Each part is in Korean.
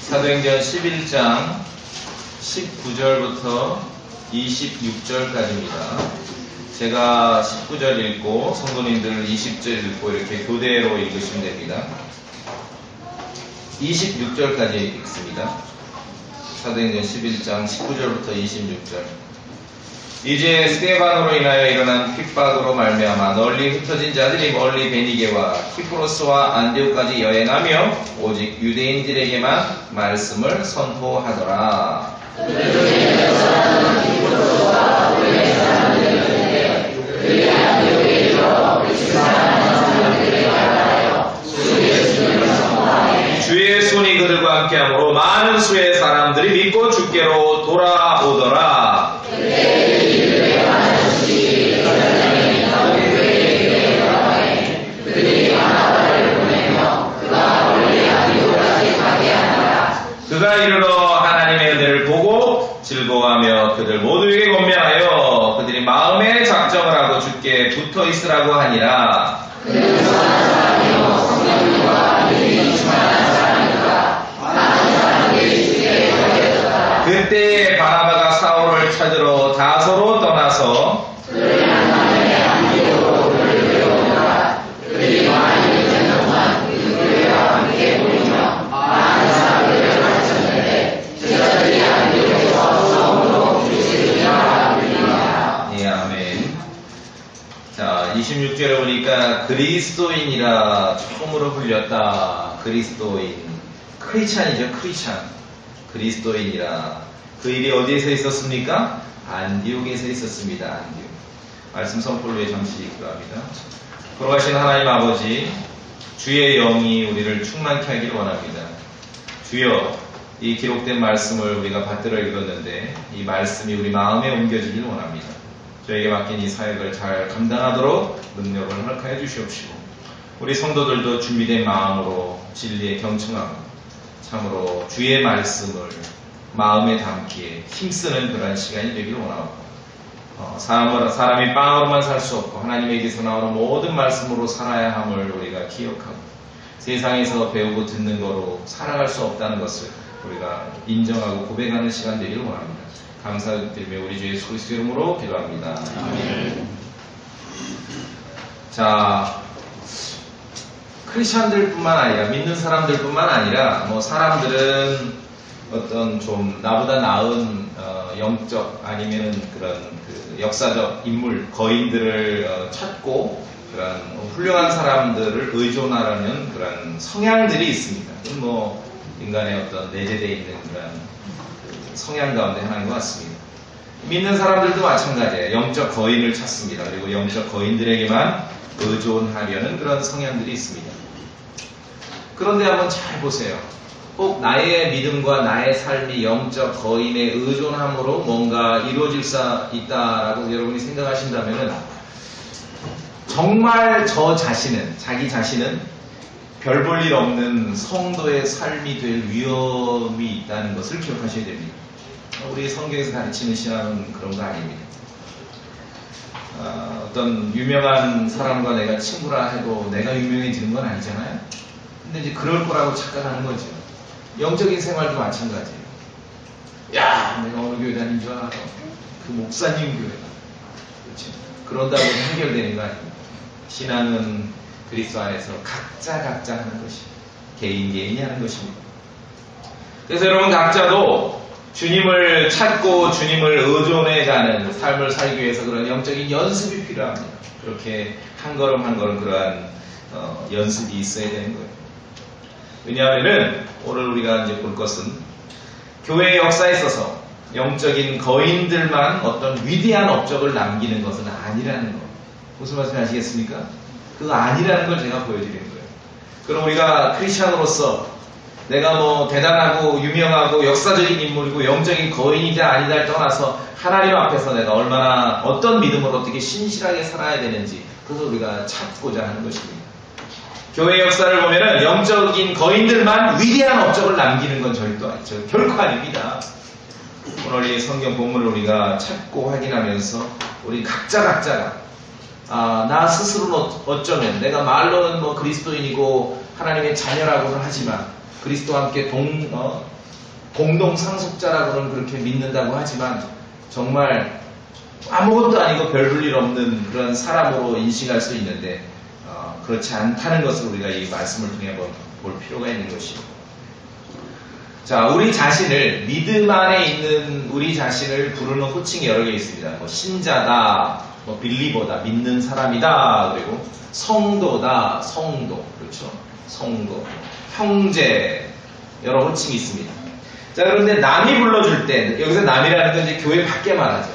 사도행전 11장 19절부터 26절까지입니다. 제가 19절 읽고 성도님들 20절 읽고 이렇게 교대로 읽으시면 됩니다. 26절까지 읽습니다. 사도행전 11장 19절부터 26절. 이제 스데반으로 인하여 일어난 핍박으로 말미암아 널리 흩어진 자들이 멀리 베니게와 키프로스와 안디옥까지 여행하며 오직 유대인들에게만 말씀을 선포하더라. 주의 손이 그들과 함께하므로 많은 수의 사람들이 믿고 주께로 돌아오더라. 그가 이르러 하나님의 은혜를 보고 즐거워하며 그들 모두에게 권면하여 그들이 마음에 작정을 하고 주께 붙어 있으라고 하니라. 그때 바나바가 사울을 찾으러 다소로 떠나서 자, 26절에 보니까 그리스도인이라 처음으로 불렸다. 그리스도인. 크리스찬이죠, 크리스찬. 그리스도인이라. 그 일이 어디에서 있었습니까? 안디옥에서 있었습니다. 안디옥. 말씀 선포를 위해 잠시 기도합니다. 돌아가신 하나님 아버지, 주의 영이 우리를 충만케 하길 원합니다. 주여, 이 기록된 말씀을 우리가 받들어 읽었는데 이 말씀이 우리 마음에 옮겨지길 원합니다. 저에게 맡긴 이 사역을 잘 감당하도록 능력을 허락하여 주시옵시고 우리 성도들도 준비된 마음으로 진리에 경청하고 참으로 주의 말씀을 마음에 담기에 힘쓰는 그런 시간이 되기를 원하고 사람이 빵으로만 살 수 없고 하나님에게서 나오는 모든 말씀으로 살아야 함을 우리가 기억하고 세상에서 배우고 듣는 거로 살아갈 수 없다는 것을 우리가 인정하고 고백하는 시간 되기를 원합니다. 감사드리며 우리 주 예수 그리스도 이름으로 기도합니다. 아멘. 자, 크리스천들뿐만 아니라 믿는 사람들뿐만 아니라 사람들은 어떤 좀 나보다 나은 영적 아니면은 그런 그 역사적 인물 거인들을 찾고 그런 훌륭한 사람들을 의존하려는 그런 성향들이 있습니다. 인간의 어떤 내재되어 있는 그런 성향 가운데 하나인 것 같습니다. 믿는 사람들도 마찬가지예요. 영적 거인을 찾습니다. 그리고 영적 거인들에게만 의존하려는 그런 성향들이 있습니다. 그런데 한번 잘 보세요. 꼭 나의 믿음과 나의 삶이 영적 거인에 의존함으로 뭔가 이루어질 수 있다라고 여러분이 생각하신다면 정말 자기 자신은 별 볼 일 없는 성도의 삶이 될 위험이 있다는 것을 기억하셔야 됩니다. 우리 성경에서 가르치는 신앙은 그런 거 아닙니다. 어떤 유명한 사람과 내가 친구라 해도 내가 유명해지는 건 아니잖아요. 근데 이제 그럴 거라고 착각하는 거죠. 영적인 생활도 마찬가지예요. 야, 내가 어느 교회 다닌 줄 알아? 그 목사님 교회다. 그렇죠? 그런다고 해결되는 거 아닙니다. 신앙은 그리스도 안에서 각자 하는 것이 개인이 하는 것입니다. 그래서 여러분 각자도 주님을 찾고 주님을 의존해가는 삶을 살기 위해서 그런 영적인 연습이 필요합니다. 그렇게 한 걸음 한 걸음 그러한 연습이 있어야 되는 거예요. 왜냐하면은 오늘 우리가 이제 볼 것은 교회의 역사에 있어서 영적인 거인들만 어떤 위대한 업적을 남기는 것은 아니라는 거. 무슨 말씀 아시겠습니까? 그거 아니라는 걸 제가 보여드리는 거예요. 그럼 우리가 크리스찬으로서 내가 대단하고 유명하고 역사적인 인물이고 영적인 거인이자 아니다를 떠나서 하나님 앞에서 내가 얼마나 어떤 믿음으로 어떻게 신실하게 살아야 되는지 그것을 우리가 찾고자 하는 것입니다. 교회 역사를 보면은 영적인 거인들만 위대한 업적을 남기는 건 결코 아닙니다. 오늘 이 성경 본문을 우리가 찾고 확인하면서 우리 각자가 나 스스로는 어쩌면 내가 말로는 그리스도인이고 하나님의 자녀라고는 하지만 그리스도와 함께 공동 상속자라고는 그렇게 믿는다고 하지만 정말 아무것도 아니고 별 볼 일 없는 그런 사람으로 인식할 수 있는데 그렇지 않다는 것을 우리가 이 말씀을 통해 한번 볼 필요가 있는 것이죠. 자, 우리 자신을, 믿음 안에 있는 우리 자신을 부르는 호칭이 여러 개 있습니다. 뭐 신자다, 뭐 빌리버다, 믿는 사람이다, 그리고 성도다, 성도, 그렇죠? 성도, 형제, 여러 호칭이 있습니다. 자, 그런데 남이 불러줄 때, 여기서 남이라는 건 이제 교회 밖에 말하죠.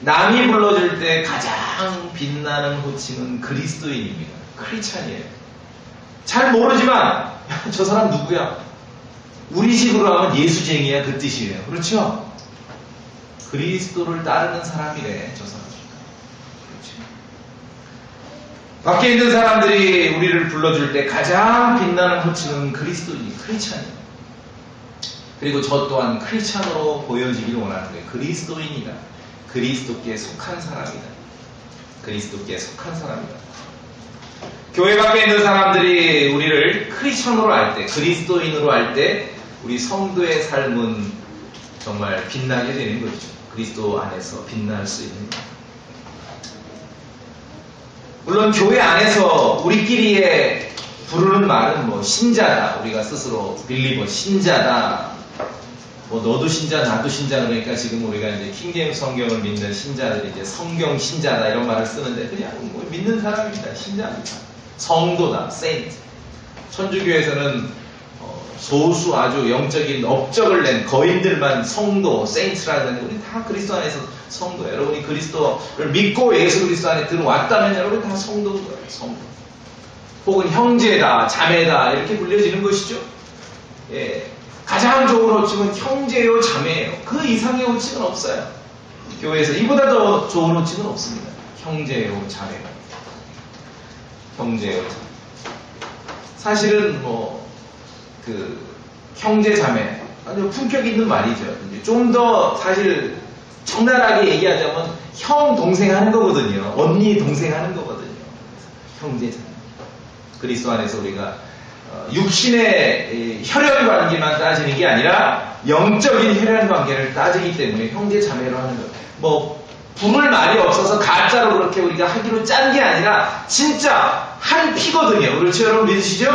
남이 불러줄 때 가장 빛나는 호칭은 그리스도인입니다. 크리스찬이에요. 잘 모르지만 저 사람 누구야? 우리 식으로 하면 예수쟁이야, 그 뜻이에요. 그렇죠? 그리스도를 따르는 사람이래, 저 사람. 그렇죠? 밖에 있는 사람들이 우리를 불러줄 때 가장 빛나는 호칭은 그리스도인, 크리스찬이에요. 그리고 저 또한 크리스찬으로 보여지기를 원하는 거예요. 그리스도인이다. 그리스도께 속한 사람이다. 그리스도께 속한 사람이다. 교회 밖에 있는 사람들이 우리를 크리스천으로 할 때, 그리스도인으로 할 때 우리 성도의 삶은 정말 빛나게 되는 거죠. 그리스도 안에서 빛날 수 있는 것. 물론 교회 안에서 우리끼리의 부르는 말은 뭐 신자다. 우리가 스스로 빌리버 신자다. 뭐 너도 신자 나도 신자 그러니까 지금 우리가 이제 킹제임스 성경을 믿는 신자들이 이제 성경 신자다 이런 말을 쓰는데 그냥 뭐 믿는 사람입니다. 신자입니다. 성도다. 세인트. 천주교에서는 소수 아주 영적인 업적을 낸 거인들만 성도, 세인트라는 우리 다 그리스도 안에서 성도예요. 여러분이 그리스도를 믿고 예수 그리스도 안에 들어왔다면 여러분 다 성도인 거예요. 성도. 혹은 형제다, 자매다 이렇게 불려지는 것이죠. 예. 가장 좋은 호칭은 형제요, 자매예요. 그 이상의 호칭은 없어요. 교회에서 이보다 더 좋은 호칭은 없습니다. 형제요, 자매. 형제요, 자매. 사실은 형제, 자매. 아주 품격 있는 말이죠. 좀 더 사실 적나라하게 얘기하자면 형, 동생 하는 거거든요. 언니, 동생 하는 거거든요. 형제, 자매. 그리스도 안에서 우리가 육신의 혈연 관계만 따지는 게 아니라 영적인 혈연 관계를 따지기 때문에 형제 자매로 하는 거예요. 뭐 부를 말이 없어서 가짜로 그렇게 우리가 하기로 짠 게 아니라 진짜 한 피거든요. 그렇죠? 여러분 믿으시죠?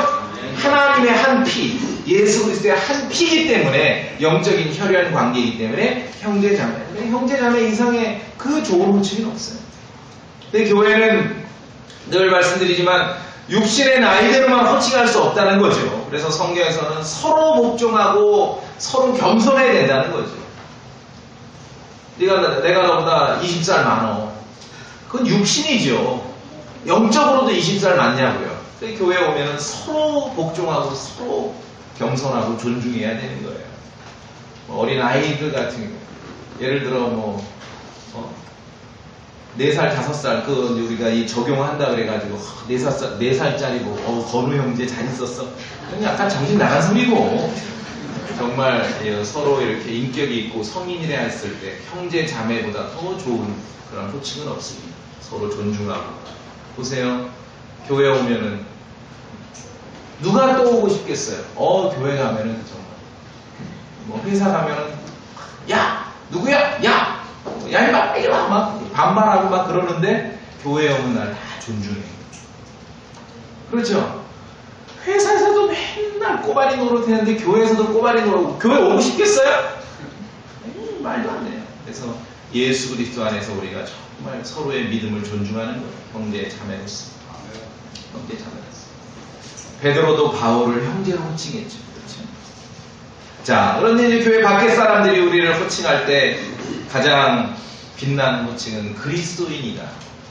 하나님의 한 피, 예수 그리스도의 한 피이기 때문에 영적인 혈연 관계이기 때문에 형제 자매. 형제 자매 이상의 그 좋은 호칭은 없어요. 근데 교회는 늘 말씀드리지만 육신의 나이대로만 호칭할 수 없다는 거죠. 그래서 성경에서는 서로 복종하고 서로 겸손해야 된다는 거죠. 내가 너보다 20살 많어. 그건 육신이죠. 영적으로도 20살 많냐고요. 교회에 오면 서로 복종하고 서로 겸손하고 존중해야 되는 거예요. 어린 아이들 같은 경우, 예를 들어 4살, 5살, 우리가 이 적용한다 그래가지고, 4살짜리 건우 형제 잘 있었어. 그건 약간 정신 나간 소리고, 정말 서로 이렇게 인격이 있고 성인이라 했을 때, 형제, 자매보다 더 좋은 그런 호칭은 없습니다. 서로 존중하고. 보세요. 교회 오면은, 누가 또 오고 싶겠어요? 교회 가면은 정말. 회사 가면은, 야! 누구야? 야! 야, 이리 와! 막 반말하고 막 그러는데 교회에 오는 날 다 존중해. 그렇죠? 회사에서도 맨날 꼬바리 노릇했는데 교회에서도 꼬바리 노릇, 교회 오고 싶겠어요? 말도 안 돼요. 그래서 예수 그리스도 안에서 우리가 정말 서로의 믿음을 존중하는 거예요. 형제 자매로서. 형제 자매로서. 베드로도 바울을 형제로 호칭했죠. 그렇죠? 자, 그런데 이제 교회 밖에 사람들이 우리를 호칭할 때 가장 빛나는 호칭은 그리스도인이다.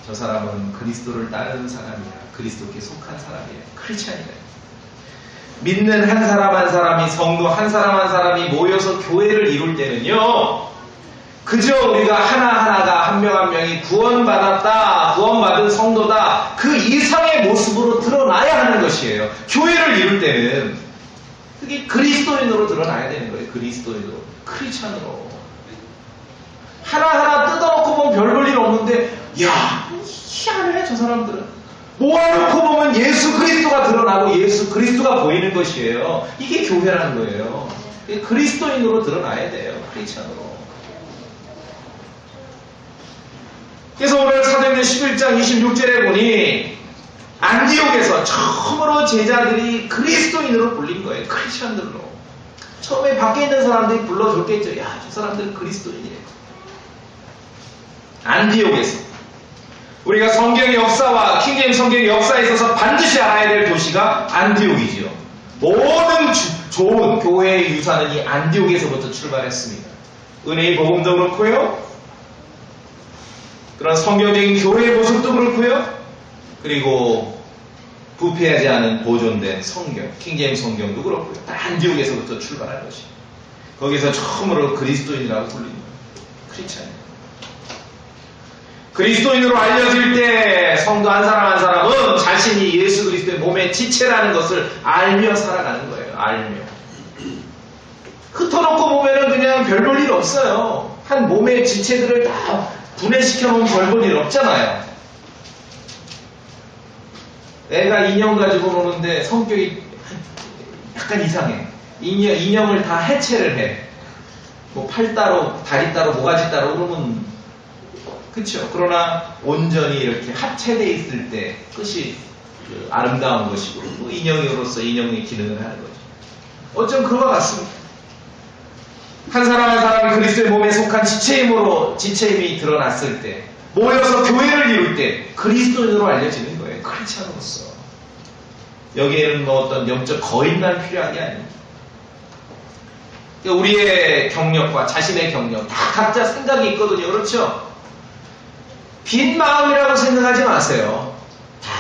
저 사람은 그리스도를 따르는 사람이다. 그리스도께 속한 사람이다. 크리스찬이다. 믿는 한 사람 한 사람이, 성도 한 사람 한 사람이 모여서 교회를 이룰 때는요, 그저 우리가 하나하나가 한 명 한 명이 구원받았다, 구원받은 성도다, 그 이상의 모습으로 드러나야 하는 것이에요. 교회를 이룰 때는 그게 그리스도인으로 드러나야 되는 거예요. 그리스도인으로, 크리스찬으로. 하나하나 뜯어놓고 보면 별 볼 일 없는데, 야, 희한해 저 사람들은. 모아놓고 보면 예수 그리스도가 드러나고 예수 그리스도가 보이는 것이에요. 이게 교회라는 거예요. 그리스도인으로 드러나야 돼요. 크리스찬으로. 그래서 오늘 사도행전 11장 26절에 보니 안디옥에서 처음으로 제자들이 그리스도인으로 불린 거예요. 크리스찬들로. 처음에 밖에 있는 사람들이 불러줬겠죠. 야, 저 사람들은 그리스도인이에요. 안디옥에서. 우리가 성경의 역사와 킹제임스 성경의 역사에 있어서 반드시 알아야 될 도시가 안디옥이지요. 모든 좋은 교회의 유산은 이 안디옥에서부터 출발했습니다. 은혜의 복음도 그렇고요. 그런 성경적인 교회의 모습도 그렇고요. 그리고 부패하지 않은 보존된 성경, 킹제임스 성경도 그렇고요. 다 안디옥에서부터 출발한 것이. 거기서 처음으로 그리스도인이라고 불리는 거예요. 크리스찬이에요. 그리스도인으로 알려질 때 성도 한 사람 한 사람은 자신이 예수 그리스도의 몸의 지체라는 것을 알며 살아가는 거예요. 알며. 흩어놓고 보면은 그냥 별 볼 일 없어요. 한 몸의 지체들을 다 분해시켜 놓으면 별 볼 일 없잖아요. 애가 인형 가지고 노는데 성격이 약간 이상해. 인형을 다 해체를 해. 뭐 팔 따로, 다리 따로, 모가지 따로 그러면 그렇죠. 그러나 온전히 이렇게 합체되어 있을 때 끝이 아름다운 것이고 또 인형으로서 인형의 기능을 하는 거죠. 어쩜 그와 같습니다. 한 사람 한 사람이 그리스도의 몸에 속한 지체임이 드러났을 때 모여서 교회를 이룰 때 그리스도인으로 알려지는 거예요. 크리스찬으로서. 여기에는 뭐 어떤 영적 거인만 필요한 게 아닙니다. 우리의 경력과 자신의 경력 다 각자 생각이 있거든요. 그렇죠? 빈 마음이라고 생각하지 마세요. 다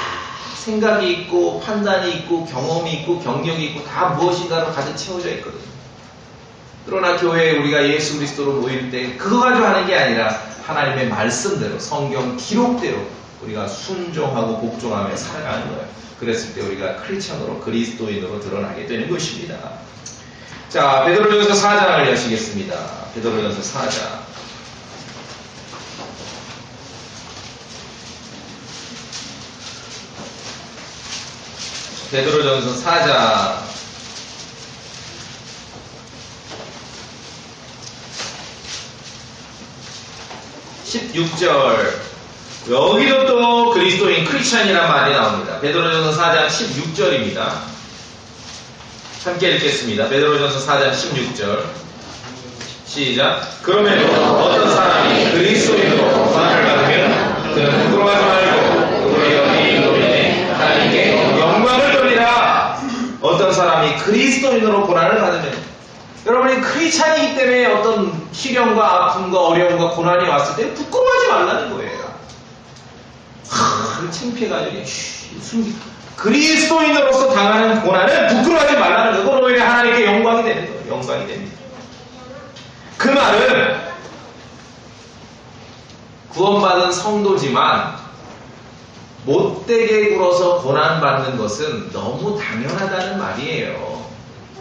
생각이 있고 판단이 있고 경험이 있고 경력이 있고 다 무엇인가로 가득 채워져 있거든요. 그러나 교회에 우리가 예수 그리스도로 모일 때 그거 가지고 하는 게 아니라 하나님의 말씀대로 성경 기록대로 우리가 순종하고 복종하며 살아가는 거예요. 그랬을 때 우리가 크리스찬으로 그리스도인으로 드러나게 되는 것입니다. 자, 베드로전서 4장을 여시겠습니다. 베드로전서 4장. 베드로전서 4장 16절. 여기도 또 그리스도인 크리스찬이란 말이 나옵니다. 베드로전서 4장 16절입니다. 함께 읽겠습니다. 베드로전서 4장 16절. 시작. 그러면 어떤 사람이 그리스도인으로 고난을 받으면 그는 부끄러워하지 말고 우리 어디로 인해 하나님께 영광을 돌리라. 어떤 사람이 그리스도인으로 고난을 받으면, 여러분이 크리스찬이기 때문에 어떤 시련과 아픔과 어려움과 고난이 왔을 때 부끄러워하지 말라는 거예요. 창피해가지고 그리스도인으로서 당하는 고난은 부끄러워하지 말라는 거예요. 그건 오히려 하나님께 영광이 되는 거예요. 영광이 됩니다. 그 말은 구원받은 성도지만 못되게 굴어서 고난받는 것은 너무 당연하다는 말이에요.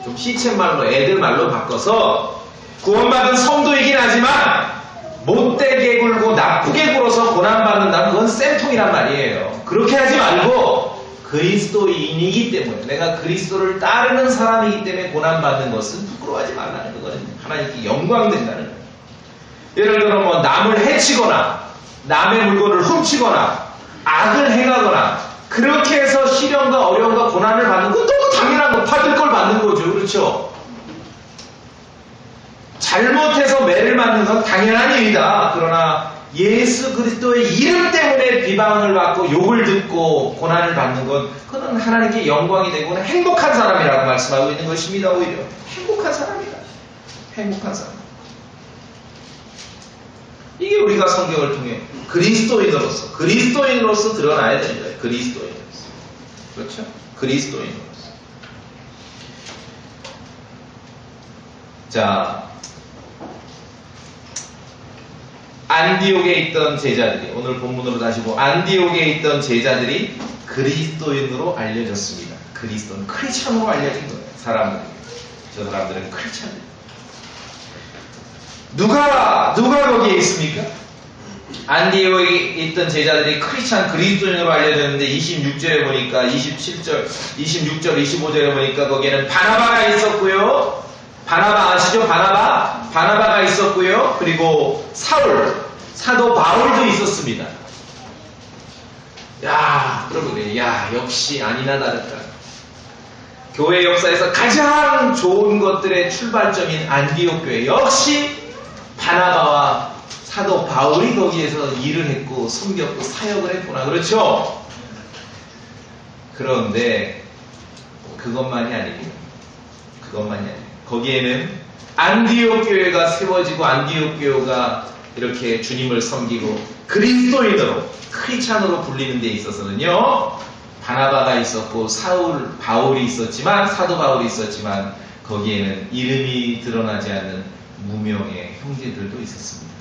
좀 시쳇말로 애들 말로 바꿔서 구원받은 성도이긴 하지만 못되게 굴고 나쁘게 굴어서 고난받는다는 건 쌤통이란 말이에요. 그렇게 하지 말고 그리스도인이기 때문에, 내가 그리스도를 따르는 사람이기 때문에 고난받는 것은 부끄러워하지 말라는 거거든요. 하나님께 영광된다는 거예요. 예를 들어 뭐 남을 해치거나 남의 물건을 훔치거나 악을 행하거나 그렇게 해서 시련과 어려움과 고난을 받는 건 너무 당연한 거, 받을 걸 받는 거죠. 그렇죠? 잘못해서 매를 맞는 건 당연한 일이다. 그러나 예수 그리스도의 이름 때문에 비방을 받고 욕을 듣고 고난을 받는 건 그건 하나님께 영광이 되고 행복한 사람이라고 말씀하고 있는 것입니다. 오히려 행복한 사람이다. 행복한 사람. 이게 우리가 성경을 통해 그리스도인으로서 드러나야 되는 거예요. 그리스도인으로서. 그렇죠? 그리스도인으로서. 자, 안디옥에 있던 제자들이, 오늘 본문으로 다시 보고 안디옥에 있던 제자들이 그리스도인으로 알려졌습니다. 그리스도는 크리스찬으로 알려진 거예요. 사람들이. 저 사람들은 크리스찬들. 누가 거기에 있습니까? 안디옥에 있던 제자들이 크리스찬 그리스도인으로 알려졌는데 26절에 보니까 26절 25절에 보니까 거기에는 바나바가 있었고요. 바나바 아시죠? 바나바가 있었고요. 그리고 사도 바울도 있었습니다. 야, 여러분, 역시 아니나 다를까. 교회 역사에서 가장 좋은 것들의 출발점인 안디옥 교회, 역시 바나바와 사도 바울이 거기에서 일을 했고 섬겼고 사역을 했구나. 그렇죠? 그런데 그것만이 아닙니다. 거기에는 안디옥 교회가 세워지고 안디옥 교회가 이렇게 주님을 섬기고 그리스도인으로, 크리스찬으로 불리는 데 있어서는요, 바나바가 있었고 바울이 있었지만, 사도 바울이 있었지만 거기에는 이름이 드러나지 않는 무명의 형제들도 있었습니다.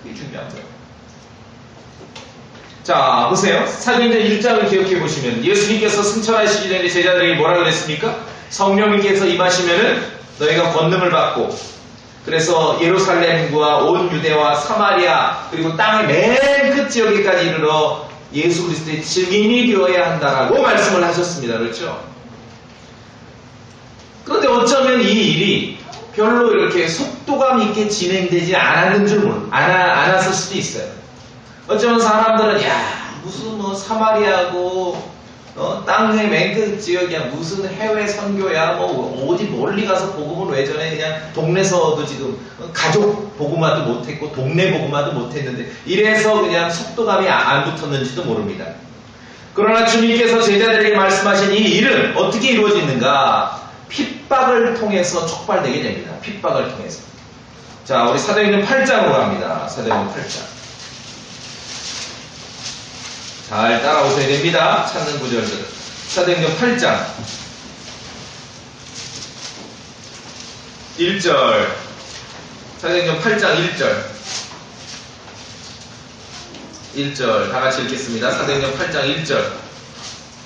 그게 중요한 거예요. 자, 보세요. 사도행전 1장을 기억해 보시면 예수님께서 승천하시기 전에 제자들에게 뭐라 그랬습니까? 성령님께서 임하시면은 너희가 권능을 받고, 그래서 예루살렘과 온 유대와 사마리아 그리고 땅의 맨 끝 지역에까지 이르러 예수 그리스도의 증인이 되어야 한다라고 말씀을 하셨습니다. 그렇죠? 그런데 어쩌면 이 일이 별로 이렇게 속도감 있게 진행되지 않았을 수도 있어요. 어쩌면 사람들은 무슨 뭐 사마리아고 땅의 맨 끝 지역이야, 무슨 해외 선교야, 뭐 어디 멀리 가서 복음을 왜 전해, 그냥 동네서도 지금 가족 복음화도 못했고 동네 복음화도 못했는데 이래서 그냥 속도감이 안 붙었는지도 모릅니다. 그러나 주님께서 제자들에게 말씀하신 이 일은 어떻게 이루어지는가? 핍박을 통해서 촉발되게 됩니다. 핍박을 통해서. 자, 우리 사도행전 8장으로 갑니다. 사도행전 8장. 잘 따라오셔야 됩니다. 찾는 구절들. 사도행전 8장 1절. 사도행전 8장 1절 다 같이 읽겠습니다. 사도행전 8장 1절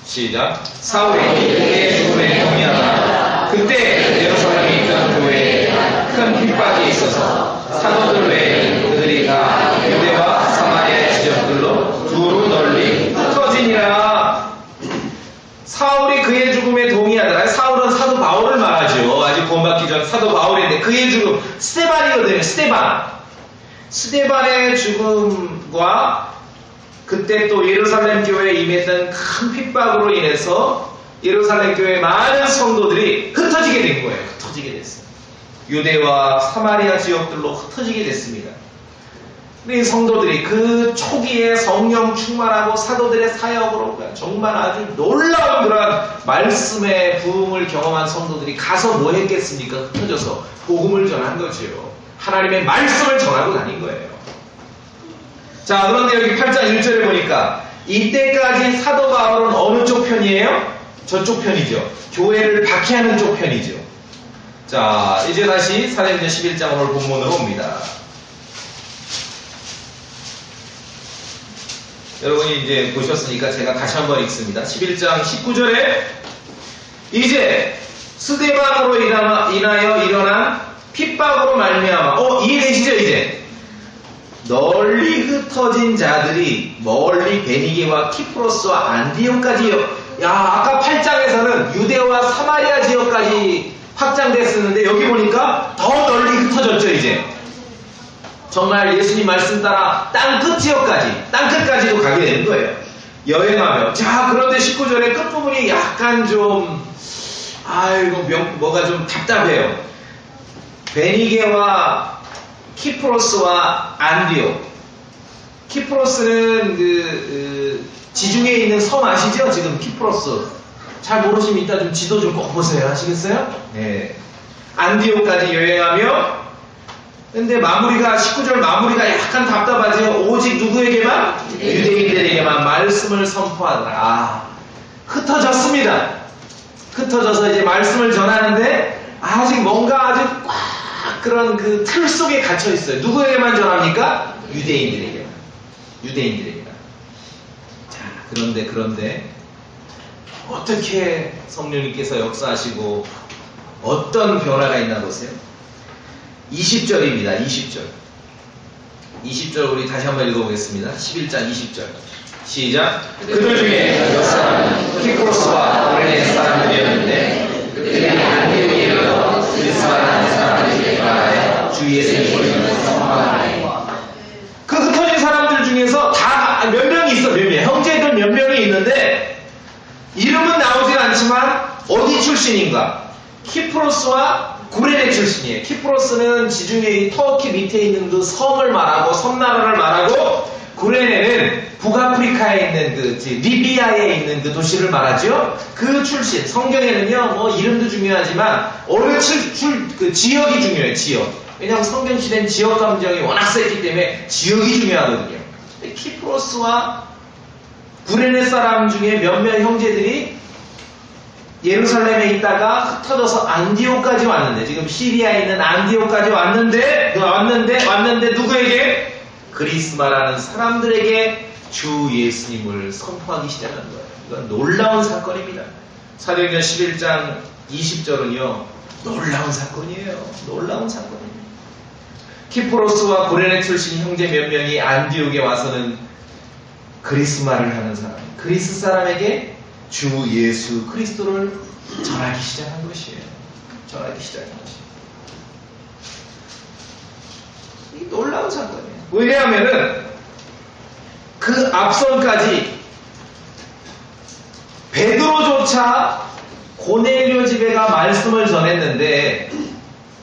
시작. 사울이 그의 죽음에 동의하다. 그때 예루살렘에 있던 교회에 큰 핍박이 있어서 사도들 외에 그들이 다 유대와 사마리아의 지역들로 두루 널리 흩어지니라. 사울이 그의 죽음에 동의하더라. 사울은 사도 바울을 말하죠. 아직 구원받기 전 사도 바울인데 그의 죽음, 스데반이거든요. 스데반의 죽음과 그때 또 예루살렘 교회에 임했던 큰 핍박으로 인해서 예루살렘 교회의 많은 성도들이 흩어지게 된 거예요. 흩어지게 됐어요. 유대와 사마리아 지역들로 흩어지게 됐습니다. 이 성도들이 그 초기에 성령 충만하고 사도들의 사역으로 정말 아주 놀라운 그런 말씀의 부흥을 경험한 성도들이 가서 뭐 했겠습니까? 흩어져서 복음을 전한 거지요. 하나님의 말씀을 전하고 다닌 거예요. 자, 그런데 여기 8장 1절에 보니까 이때까지 사도 바울은 어느 쪽 편이에요? 저쪽 편이죠. 교회를 박해하는 쪽 편이죠. 자, 이제 다시 사도행전 11장 오늘 본문으로 옵니다. 여러분이 이제 보셨으니까 제가 다시 한번 읽습니다. 11장 19절에 이제 스데반으로 인하여 일어난 핍박으로 말미암아 이해되시죠? 이제 널리 흩어진 자들이 멀리 베니게와 키프로스와 안디옥까지요. 아까 8장에서는 유대와 사마리아 지역까지 확장됐었는데 여기 보니까 더 널리 흩어졌죠. 이제 정말 예수님 말씀 따라 땅끝 지역까지, 땅끝까지도 가게 되는 거예요. 여행하며. 자, 그런데 19절의 끝부분이 약간 좀 뭐가 좀 답답해요. 베니게와 키프로스와 안디옥. 키프로스는 지중해에 있는 섬 아시죠? 지금 키프로스. 잘 모르시면 이따 좀 지도 좀 꼭 보세요. 아시겠어요? 네. 안디옥까지 여행하며, 근데 19절 마무리가 약간 답답하지요. 오직 누구에게만? 유대인들에게만 말씀을 선포하더라. 흩어졌습니다. 흩어져서 이제 말씀을 전하는데 아직 뭔가 아주 꽉 그런 그 틀 속에 갇혀 있어요. 누구에게만 전합니까? 유대인들에게만. 자, 그런데 어떻게 성령님께서 역사하시고 어떤 변화가 있나 보세요. 20절입니다. 20절 우리 다시 한번 읽어보겠습니다. 11장 20절 시작. 그들 중에 몇 사람은 키프로스와 고레네 사람들이었는데 그들이 안디옥에 이르러 그리스도와 말하여 주 예수님을 선포하라. 그 흩어진 사람들 중에서 다 몇 명이 있어. 몇 명. 형제들 몇 명이 있는데 이름은 나오질 않지만 어디 출신인가? 키프로스와 구레네 출신이에요. 키프로스는 지중해 터키 밑에 있는 그 섬을 말하고 섬나라를 말하고, 구레네는 북아프리카에 있는 그 리비아에 있는 그 도시를 말하죠. 그 출신. 성경에는요 뭐 이름도 중요하지만 어느 그 지역이 중요해요. 지역. 왜냐하면 성경 시대는 지역 감정이 워낙 셌기 때문에 지역이 중요하거든요. 키프로스와 구레네 사람 중에 몇몇 형제들이 예루살렘에 있다가 흩어져서 안디옥까지 왔는데, 지금 시리아에 있는 안디옥까지 왔는데 누구에게? 그리스마라는 사람들에게 주 예수님을 선포하기 시작한 거예요. 이건 놀라운 사건입니다. 사도행전 11장 20절은요 놀라운 사건이에요. 놀라운 사건입니다. 키프로스와 구레네 출신 형제 몇 명이 안디옥에 와서는 그리스마를 하는 사람, 그리스 사람에게 주 예수 그리스도를 전하기 시작한 것이에요. 전하기 시작한 것이에요. 이 놀라운 사건이에요. 왜냐하면은 그 앞선까지 베드로조차 고넬료 집에가 말씀을 전했는데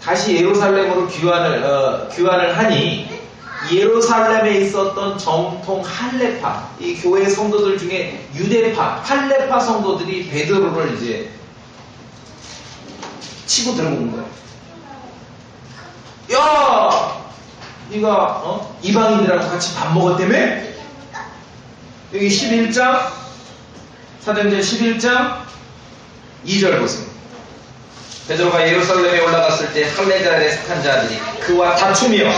다시 예루살렘으로 귀환을 하니 예루살렘에 있었던 정통 할레파, 이 교회 성도들 중에 유대파, 할레파 성도들이 베드로를 이제 치고 들어온 거예요. 야, 네가 이방인들하고 같이 밥 먹었다며? 여기 11장, 사도행전 11장 2절 보세요. 베드로가 예루살렘에 올라갔을 때 할례자들의 속한 자들이 그와 다투며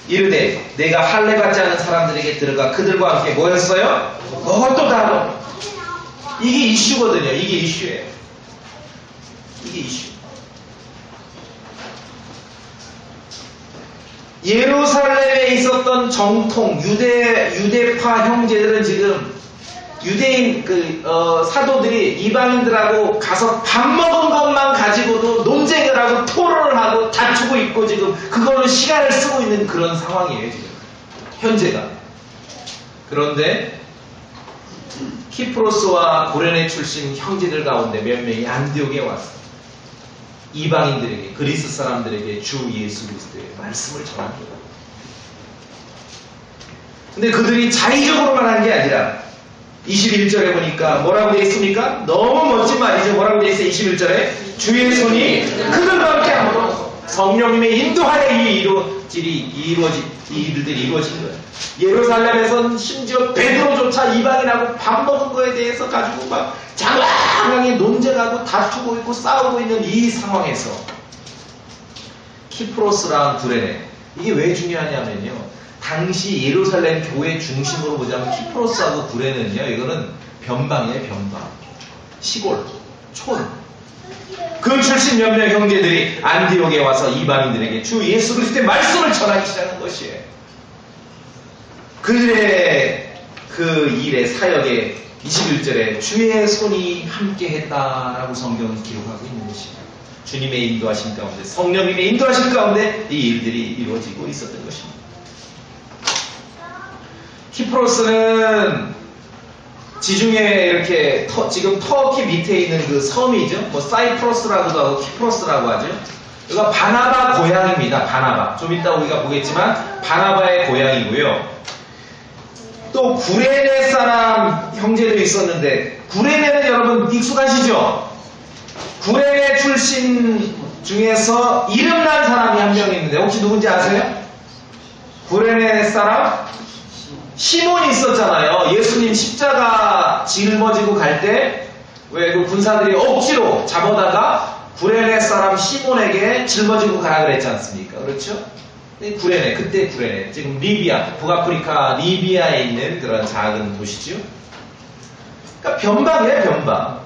이르되 내가 할례 받지 않은 사람들에게 들어가 그들과 함께 뭐였어요? 그것도 다로. 이게 이슈거든요. 이게 이슈예요. 이게 이슈. 예루살렘에 있었던 정통 유대파 형제들은 지금 유대인 사도들이 이방인들하고 가서 밥 먹은 것만 가지고도 논쟁을 하고 토론을 하고 다투고 있고 지금 그걸로 시간을 쓰고 있는 그런 상황이에요. 지금 현재가. 그런데 키프로스와 고레네 출신 형제들 가운데 몇 명이 안디옥에 왔어요. 이방인들에게, 그리스 사람들에게 주 예수 그리스도의 말씀을 전합니다. 근데 그들이 자의적으로만 한 게 아니라 21절에 보니까 뭐라고 되어 있습니까? 너무 멋진 말이죠. 뭐라고 되어 있어요? 21절에 주의 손이 그들과 함께 함으로 성령님의 인도하에 이 일들이 이루어진 거예요. 예루살렘에선 심지어 베드로조차 이방인하고 밥 먹은 거에 대해서 가지고 막 장황하게 논쟁하고 다투고 있고 싸우고 있는 이 상황에서 키프로스랑 구레네, 이게 왜 중요하냐면요, 당시 예루살렘 교회 중심으로 보자면 키프로스하고 구레네는요, 이거는 변방이에요. 변방, 시골, 촌. 그 출신 몇몇 형제들이 안디옥에 와서 이방인들에게 주 예수 그리스도의 말씀을 전하기 시작한 것이에요. 그들의 그 일의 사역에 21절에 주의 손이 함께 했다라고 성경은 기록하고 있는 것입니다. 주님의 인도하심 가운데, 성령님의 인도하심 가운데 이 일들이 이루어지고 있었던 것입니다. 키프로스는 지중해 이렇게 지금 터키 밑에 있는 그 섬이죠. 뭐 사이프러스라고도 하고 키프로스라고 하죠. 이거 바나바 고향입니다. 바나바. 좀 이따 우리가 보겠지만 바나바의 고향이고요. 또 구레네 사람 형제도 있었는데, 구레네는 여러분 익숙하시죠? 구레네 출신 중에서 이름난 사람이 한 명 있는데 혹시 누군지 아세요? 구레네 사람? 시몬이 있었잖아요. 예수님 십자가 짊어지고 갈 때 왜 그 군사들이 억지로 잡아다가 구레네 사람 시몬에게 짊어지고 가라 그랬지 않습니까? 그렇죠? 구레네, 그때 구레네, 지금 리비아, 북아프리카 리비아에 있는 그런 작은 도시죠. 그러니까 변방이에요, 변방.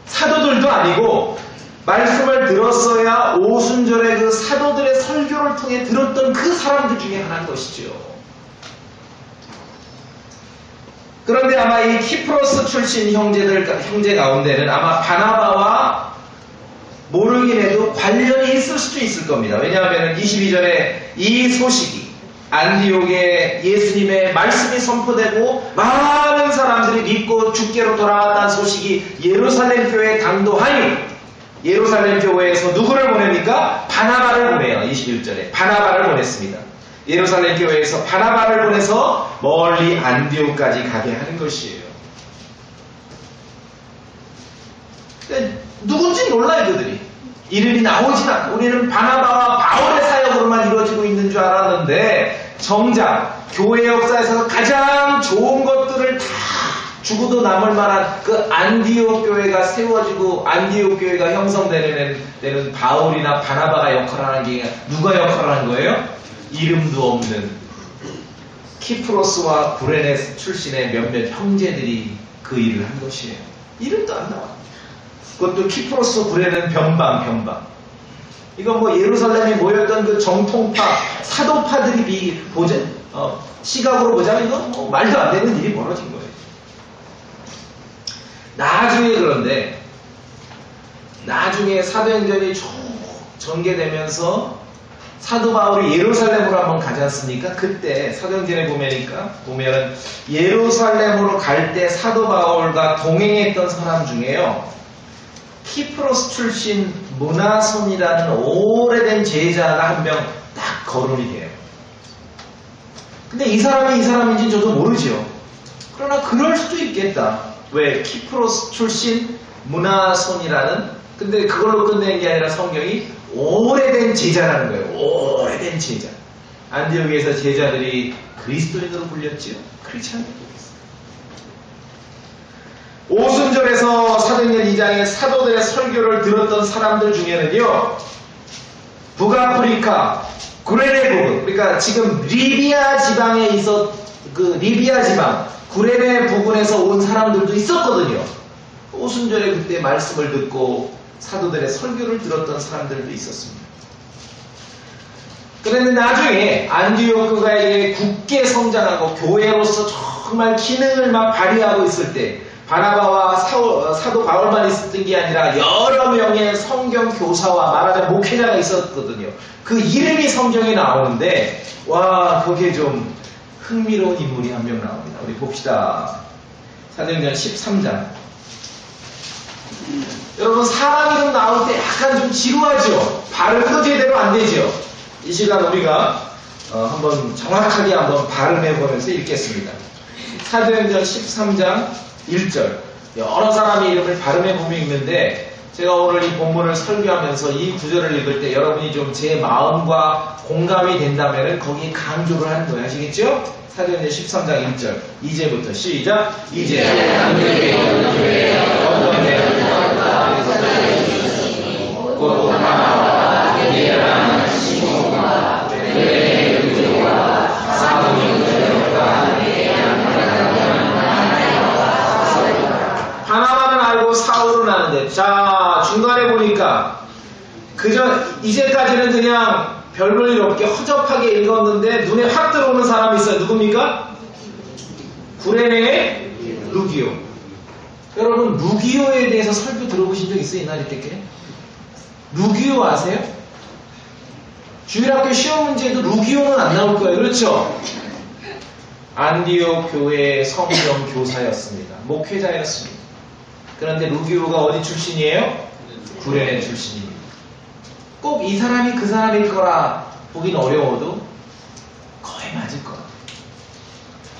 사도들도 아니고 말씀을 들었어야 오순절에 그 사도들의 설교를 통해 들었던 그 사람들 중에 하나인 것이죠. 그런데 아마 이 키프로스 출신 형제 가운데는 아마 바나바와 모르긴 해도 관련이 있을 수도 있을 겁니다. 왜냐하면 22절에 이 소식이 안디옥에 예수님의 말씀이 선포되고 많은 사람들이 믿고 주께로 돌아왔다는 소식이 예루살렘 교회에 당도하니 예루살렘 교회에서 누구를 보냅니까? 바나바를 보내요. 21절에 바나바를 보냈습니다. 예루살렘 교회에서 바나바를 보내서 멀리 안디옥까지 가게 하는 것이에요. 누군지 몰라요, 그들이. 이름이 나오진 않고 우리는 바나바와 바울의 사역으로만 이루어지고 있는 줄 알았는데 정작 교회 역사에서 가장 좋은 것들을 다 주고도 남을 만한 그 안디옥 교회가 세워지고 안디옥 교회가 형성되는 데는 바울이나 바나바가 역할을 하는 게 누가 역할을 하는 거예요? 이름도 없는 키프로스와 구레네 출신의 몇몇 형제들이 그 일을 한 것이에요. 이름도 안 나와. 그것도 키프로스 구레네는 변방. 이건 뭐 예루살렘에 모였던 그 정통파, 사도파들이 시각으로 보자면 이건 뭐 말도 안 되는 일이 벌어진 거예요. 나중에 사도행전이 쭉 전개되면서 사도 바울이 예루살렘으로 한번 가지 않습니까? 그때 사도행전에 보면은 예루살렘으로 갈 때 사도 바울과 동행했던 사람 중에요. 키프로스 출신 문하손이라는 오래된 제자가 한 명 딱 거론이 돼요. 근데 이 사람이 이 사람인지 저도 모르죠. 그러나 그럴 수도 있겠다. 왜? 키프로스 출신 문하손이라는, 근데 그걸로 끝내는 게 아니라 성경이 오래된 제자라는 거예요. 오래된 제자. 안디옥에서 제자들이 그리스도인으로 불렸지요. 그렇지 않나요? 오순절에서 사도행전 2장에 사도들의 설교를 들었던 사람들 중에는요, 북아프리카, 구레네 부근, 그러니까 지금 리비아 지방에 리비아 지방, 구레네 부근에서 온 사람들도 있었거든요. 오순절에 그때 말씀을 듣고 사도들의 설교를 들었던 사람들도 있었습니다. 그런데 나중에 안디옥 교회가 굳게 성장하고 교회로서 정말 기능을 막 발휘하고 있을 때 바나바와 사도 바울만 있었던 게 아니라 여러 명의 성경 교사와 말하자면 목회자가 있었거든요. 그 이름이 성경에 나오는데 와, 거기에 좀 흥미로운 인물이 한 명 나옵니다. 우리 봅시다. 사도행전 13장. 여러분, 사람 이름 나올 때 약간 좀 지루하죠? 발음도 제대로 안 되죠? 이 시간 우리가 한번 정확하게 한번 발음해보면서 읽겠습니다. 사도행전 13장 1절. 여러 사람의 이름을 발음해보면 읽는데 제가 오늘 이 본문을 설교하면서 이 구절을 읽을 때 여러분이 좀 제 마음과 공감이 된다면 거기에 강조를 하는 거예요. 아시겠죠? 사도행전 13장 1절. 이제부터 시작. 이제 어떤 곧 바나바와 게리라는 시몬과 그의 유대와 사도의 그들과 바나바는 알고 사울은 아는데, 자, 중간에 보니까 이제까지는 그냥 별볼일 없게 허접하게 읽었는데 눈에 확 들어오는 사람이 있어요. 누굽니까? 구레네의 루기오. 여러분, 루기오에 대해서 설교 들어보신 적 있어요? 옛날에 때께? 루기오 아세요? 주일학교 시험 문제에도 루기오는 안 나올 거예요. 그렇죠? 안디옥 교회의 성경 교사였습니다. 목회자였습니다. 그런데 루기오가 어디 출신이에요? 구레네 출신입니다. 꼭 이 사람이 그 사람일 거라 보긴 어려워도 거의 맞을 거예요.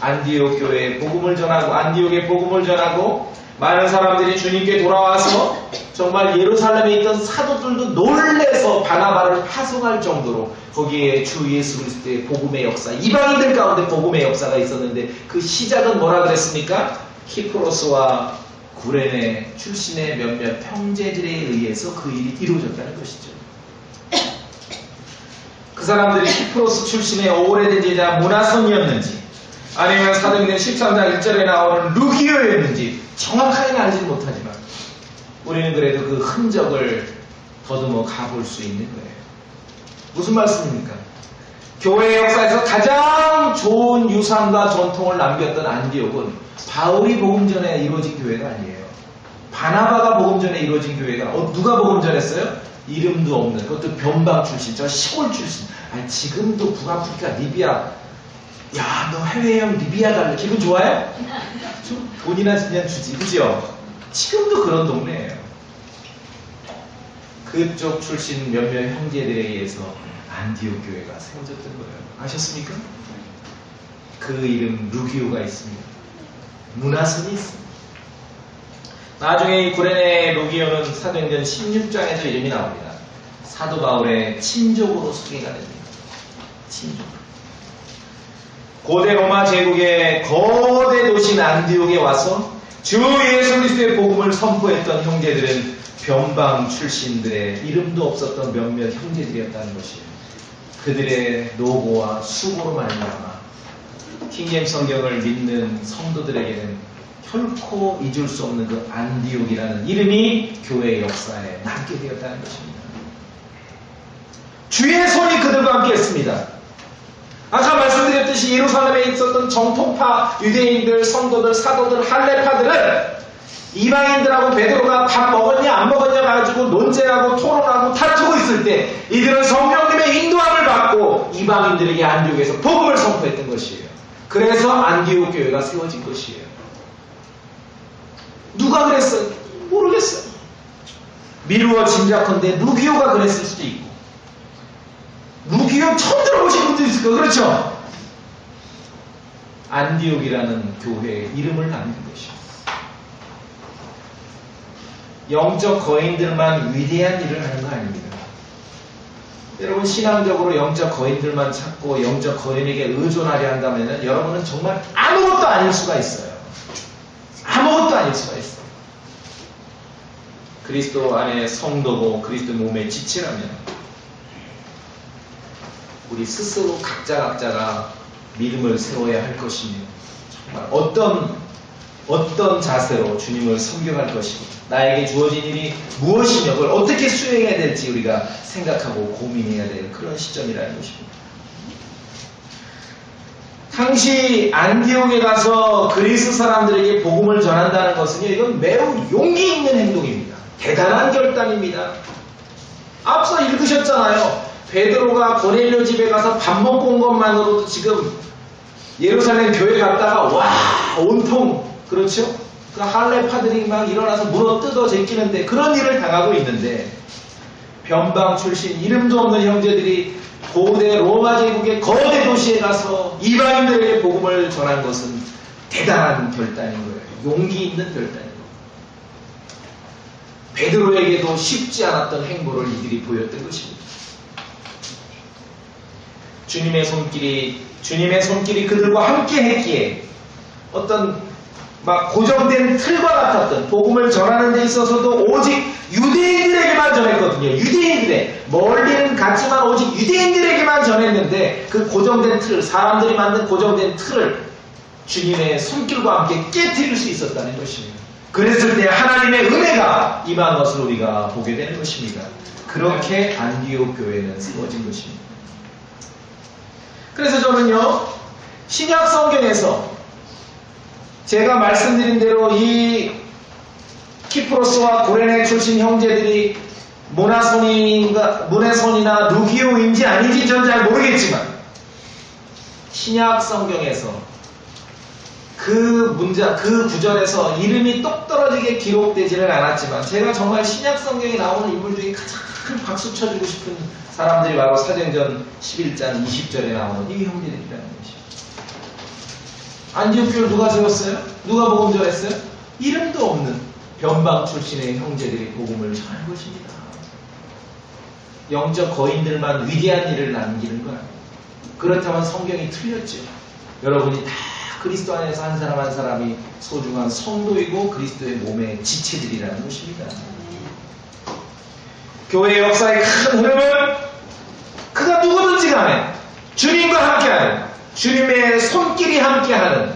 안디옥 교회에 복음을 전하고 안디옥에 복음을 전하고 많은 사람들이 주님께 돌아와서 정말 예루살렘에 있던 사도들도 놀래서 바나바를 파송할 정도로 거기에 주 예수 그리스도의 복음의 역사, 이방인들 가운데 복음의 역사가 있었는데 그 시작은 뭐라 그랬습니까? 키프로스와 구레네 출신의 몇몇 형제들에 의해서 그 일이 이루어졌다는 것이죠. 그 사람들이 키프로스 출신의 오래된 제자 문하손이었는지 아니면 사도행전 13장 1절에 나오는 루기오였는지 정확하게는 알지는 못하지만 우리는 그래도 그 흔적을 더듬어 가볼 수 있는 거예요. 무슨 말씀입니까? 교회 역사에서 가장 좋은 유산과 전통을 남겼던 안디옥은 바울이 복음 전에 이루어진 교회가 아니에요. 바나바가 복음 전에 이루어진 교회가 누가 복음 전했어요? 이름도 없는 그것도 변방 출신, 저 시골 출신. 아니, 지금도 북아프리카 리비아, 야, 너 해외여행 리비아 갈래? 기분 좋아요? 좀 돈이나 그냥 주지, 그죠? 지금도 그런 동네예요. 그쪽 출신 몇몇 형제들에 의해서 안디옥 교회가 세워졌던 거예요. 아셨습니까? 그 이름 루기오가 있습니다. 문화선이 있습니다. 나중에 이 구레네 루기오는 사도행전 16장에서 이름이 나옵니다. 사도 바울의 친족으로 소개가 됩니다. 친족. 고대 로마 제국의 거대 도시 안디옥에 와서 주 예수 그리스도의 복음을 선포했던 형제들은 변방 출신들의 이름도 없었던 몇몇 형제들이었다는 것이에요. 그들의 노고와 수고로 말미암아 킹제임스 성경을 믿는 성도들에게는 결코 잊을 수 없는 그 안디옥이라는 이름이 교회의 역사에 남게 되었다는 것입니다. 주의 손이 그들과 함께 했습니다. 아까 말씀드렸듯이 예루살렘에 있었던 정통파 유대인들, 성도들, 사도들, 할례파들은 이방인들하고 베드로가 밥 먹었냐 안 먹었냐 가지고 논쟁하고 토론하고 다투고 있을 때 이들은 성령님의 인도함을 받고 이방인들에게 안디옥에서 복음을 선포했던 것이에요. 그래서 안디옥 교회가 세워진 것이에요. 누가 그랬어요? 모르겠어요. 미루어 짐작컨대 루기오가 그랬을 수도 있고, 루기오 처음 들어보신 분도 있을 거예요. 그렇죠? 안디옥이라는 교회의 이름을 남긴 것이에요. 영적 거인들만 위대한 일을 하는 거 아닙니다. 여러분, 신앙적으로 영적 거인들만 찾고 영적 거인에게 의존하려 한다면 여러분은 정말 아무것도 아닐 수가 있어요. 아무것도 아닐 수가 있어요. 그리스도 안에 성도고 그리스도 몸의 지체라면 우리 스스로 각자가 믿음을 세워야 할 것이며, 정말 어떤 자세로 주님을 섬겨갈 것이고, 나에게 주어진 일이 무엇이며 그걸 어떻게 수행해야 될지 우리가 생각하고 고민해야 될 그런 시점이라는 것입니다. 당시 안디옥에 가서 그리스 사람들에게 복음을 전한다는 것은요, 이건 매우 용기 있는 행동입니다. 대단한 결단입니다. 앞서 읽으셨잖아요. 베드로가 고넬료 집에 가서 밥 먹고 온 것만으로도 지금 예루살렘 교회 갔다가 와, 온통, 그렇죠? 그 할례파들이 막 일어나서 물어 뜯어 제끼는데 그런 일을 당하고 있는데, 변방 출신 이름도 없는 형제들이 고대 로마 제국의 거대 도시에 가서 이방인들에게 복음을 전한 것은 대단한 결단인 거예요. 용기 있는 결단인 거예요. 베드로에게도 쉽지 않았던 행보를 이들이 보였던 것입니다. 주님의 손길이 그들과 함께 했기에 어떤 막 고정된 틀과 같았던 복음을 전하는 데 있어서도 오직 유대인들에게만 전했거든요. 유대인들의, 멀리는 갔지만 오직 유대인들에게만 전했는데 그 고정된 틀, 사람들이 만든 고정된 틀을 주님의 손길과 함께 깨뜨릴 수 있었다는 것입니다. 그랬을 때 하나님의 은혜가 임한 것을 우리가 보게 되는 것입니다. 그렇게 안디옥 교회는 세워진 것입니다. 그래서 저는요, 신약 성경에서 제가 말씀드린 대로 이 키프로스와 구레네 출신 형제들이 문해손이나 루기오인지 아닌지 전 잘 모르겠지만, 신약 성경에서 그 구절에서 이름이 똑 떨어지게 기록되지는 않았지만, 제가 정말 신약 성경에 나오는 인물 중에 가장 박수 쳐주고 싶은 사람들이 바로 사도행전 11장 20절에 나오는 이 형제들이라는 것이죠. 안디옥 교회를 누가 세웠어요? 누가 복음 전했어요? 이름도 없는 변방 출신의 형제들이 복음을 전한 것입니다. 영적 거인들만 위대한 일을 남기는 건 아니에요. 그렇다면 성경이 틀렸죠. 여러분이 다 그리스도 안에서 한 사람 한 사람이 소중한 성도이고 그리스도의 몸의 지체들이라는 것입니다. 교회의 역사의 큰 흐름은 그가 누구든지 간에 주님과 함께하는, 주님의 손길이 함께하는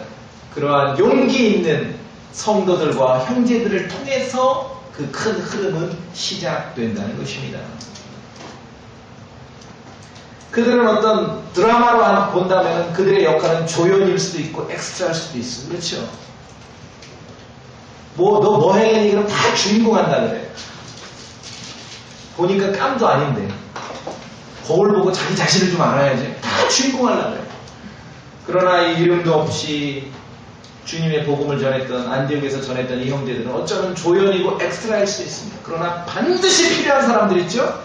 그러한 용기 있는 성도들과 형제들을 통해서 그 큰 흐름은 시작된다는 것입니다. 그들은 어떤 드라마로 본다면 그들의 역할은 조연일 수도 있고 엑스트라일 수도 있어요. 그렇죠? 너 뭐 해야겠니? 그럼 다 주인공 한다 그래. 보니까 깜도 아닌데. 거울 보고 자기 자신을 좀 알아야지. 다 주인공 하려고 그래. 그러나 이 이름도 없이 주님의 복음을 전했던, 안디옥에서 전했던 이 형제들은 어쩌면 조연이고 엑스트라일 수 있습니다. 그러나 반드시 필요한 사람들 있죠?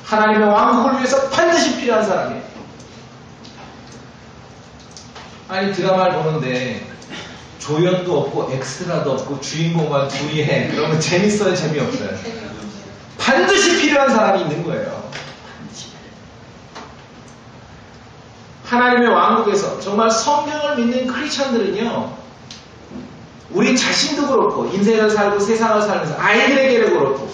하나님의 왕국을 위해서 반드시 필요한 사람이에요. 아니, 드라마를 보는데 조연도 없고 엑스트라도 없고 주인공만 둘이 해. 그러면 재밌어요? 재미없어요? 반드시 필요한 사람이 있는 거예요. 하나님의 왕국에서 정말 성경을 믿는 크리스천들은요, 우리 자신도 그렇고 인생을 살고 세상을 살면서 아이들에게도 그렇고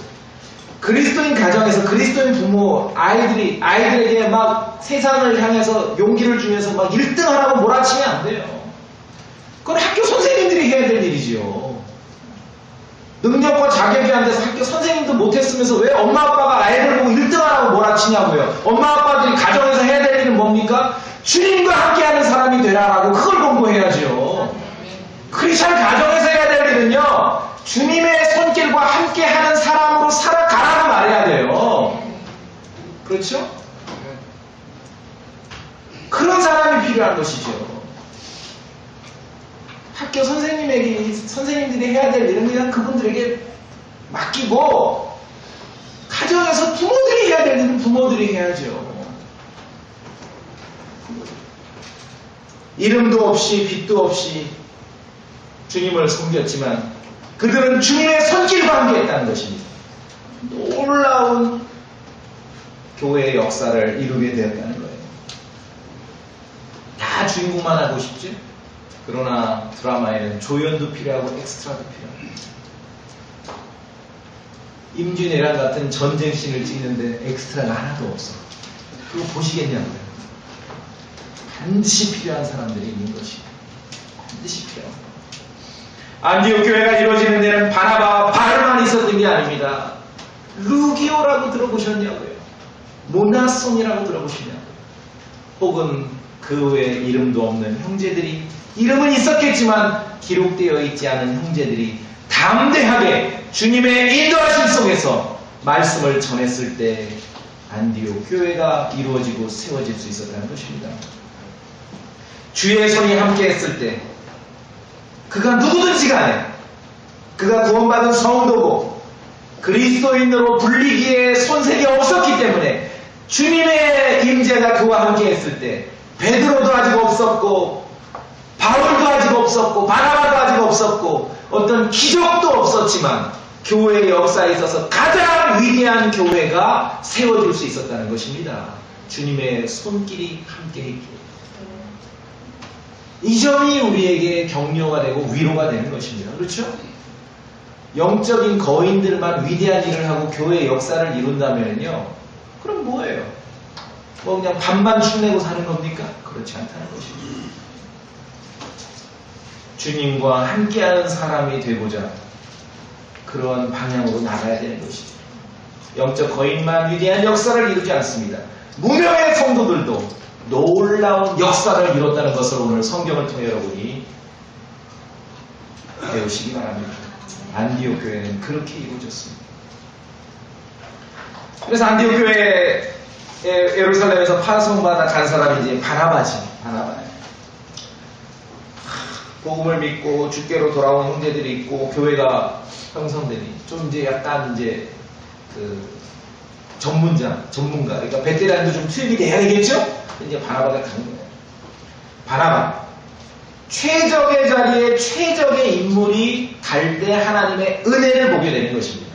그리스도인 가정에서 그리스도인 부모 아이들에게 막 세상을 향해서 용기를 주면서 막 1등 하라고 몰아치면 안 돼요. 그건 학교 선생님들이 해야 될 일이지요. 능력과 자격이 안 돼서 학교 선생님도 못했으면서 왜 엄마 아빠가 아이들 보고 1등 하라고 몰아치냐고요. 엄마 아빠들이 가정에서 해야 될 일은 뭡니까? 주님과 함께하는 사람이 되라라고 그걸 공부해야죠. 크리스천 가정에서 해야 될 일은요, 주님의 손길과 함께하는 사람으로 살아가라고 말해야 돼요. 그렇죠? 그런 사람이 필요한 것이죠. 학교 선생님들이 해야 될 일은 그냥 그분들에게 맡기고, 가정에서 부모들이 해야 될 일은 부모들이 해야죠. 이름도 없이 빛도 없이 주님을 섬겼지만 그들은 주님의 손길과 함께했다는 것입니다. 놀라운 교회의 역사를 이루게 되었다는 거예요. 다 주인공만 하고 싶지? 그러나 드라마에는 조연도 필요하고 엑스트라도 필요합니다. 임준왜란 같은 전쟁씬을 찍는데 엑스트라가 하나도 없어. 그거 보시겠냐고요. 반드시 필요한 사람들이 있는 것입니다. 반드시 필요합니다. 안디옥 교회가 이루어지는 데는 바나바와 바울만 있었던 게 아닙니다. 루기오라고 들어보셨냐고요. 모나손이라고 들어보셨냐고요. 혹은 그 외에 이름도 없는 형제들이, 이름은 있었겠지만 기록되어 있지 않은 형제들이 담대하게 주님의 인도하심 속에서 말씀을 전했을 때 안디옥 교회가 이루어지고 세워질 수 있었다는 것입니다. 주의 손이 함께 했을 때 그가 누구든지 간에 그가 구원받은 성도고 그리스도인으로 불리기에 손색이 없었기 때문에 주님의 임재가 그와 함께 했을 때 베드로도 아직 없었고 바울도 아직 없었고 바나바도 아직 없었고 어떤 기적도 없었지만 교회의 역사에 있어서 가장 위대한 교회가 세워질 수 있었다는 것입니다. 주님의 손길이 함께 있기에. 이 점이 우리에게 격려가 되고 위로가 되는 것입니다. 그렇죠? 영적인 거인들만 위대한 일을 하고 교회의 역사를 이룬다면요, 그럼 뭐예요? 뭐 그냥 반반 축내고 사는 겁니까? 그렇지 않다는 것입니다. 주님과 함께하는 사람이 되고자 그런 방향으로 나가야 되는 것이죠. 영적 거인만 위대한 역사를 이루지 않습니다. 무명의 성도들도 놀라운 역사를 이뤘다는 것을 오늘 성경을 통해 여러분이 배우시기 바랍니다. 안디옥 교회는 그렇게 이루어졌습니다. 그래서 안디옥 교회 예루살렘에서 파송받아 간 사람이 이제 바나바지. 복음을 믿고 주께로 돌아온 형제들이 있고 교회가 형성되니 좀 이제 약간 이제 그 전문가, 그러니까 베테랑도 좀 투입이 돼야 되겠죠? 이제 바나바가 가는 거예요. 바나바. 최적의 자리에 최적의 인물이 갈 때 하나님의 은혜를 보게 되는 것입니다.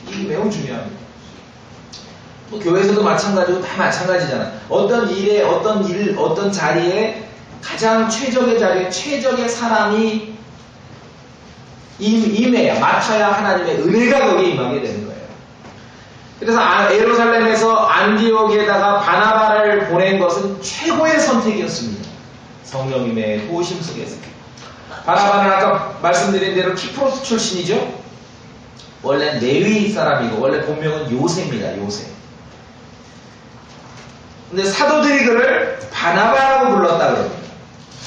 이게 매우 중요합니다. 뭐 교회에서도 마찬가지고 다 마찬가지잖아. 어떤 자리에 가장 최적의 자리에 최적의 사람이 임해야, 맡아야 하나님의 은혜가 거기에 임하게 되는 거예요. 그래서 예루살렘에서 안디옥에다가 바나바를 보낸 것은 최고의 선택이었습니다. 성령님의 도우심 속에서. 바나바는 아까 말씀드린 대로 키프로스 출신이죠. 원래 레위 사람이고 원래 본명은 요새입니다. 요새. 근데 사도들이 그를 바나바라고 불렀다 그럽니다.